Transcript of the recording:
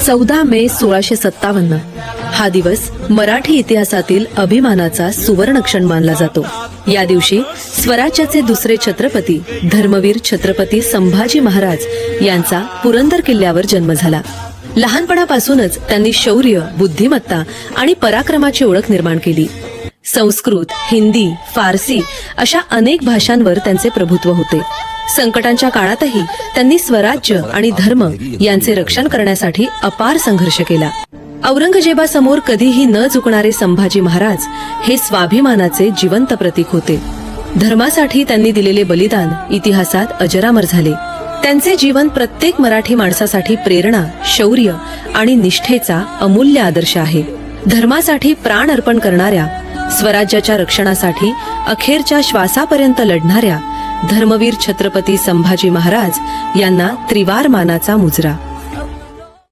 14 मे 1657 हा दिवस मराठी इतिहासातील अभिमानाचा सुवर्णक्षण मानला जातो। या दिवशी स्वराज्याचे दुसरे छत्रपती धर्मवीर छत्रपती संभाजी महाराज यांचा पुरंदर किल्ल्यावर जन्म झाला। लहानपणापासूनच त्यांनी शौर्य, बुद्धिमत्ता आणि पराक्रमाची ओळख निर्माण केली। संस्कृत, हिंदी, फारसी अशा अनेक भाषांवर त्यांचे प्रभुत्व होते। संकटांच्या काळातही त्यांनी स्वराज्य आणि धर्म यांचे रक्षण करण्यासाठी अपार संघर्ष केला। औरंगजेबासमोर कधीही न झुकणारे संभाजी महाराज हे स्वाभिमानाचे जिवंत प्रतीक होते। धर्मासाठी त्यांनी दिलेले बलिदान इतिहासात अजरामर झाले। त्यांचे जीवन प्रत्येक मराठी माणसासाठी प्रेरणा, शौर्य आणि निष्ठेचा अमूल्य आदर्श आहे। धर्मासाठी प्राण अर्पण करणाऱ्या, स्वराज्याच्या रक्षणासाठी अखेरच्या श्वासापर्यंत लढणाऱ्या धर्मवीर छत्रपती संभाजी महाराज यांना त्रिवार मानाचा मुजरा।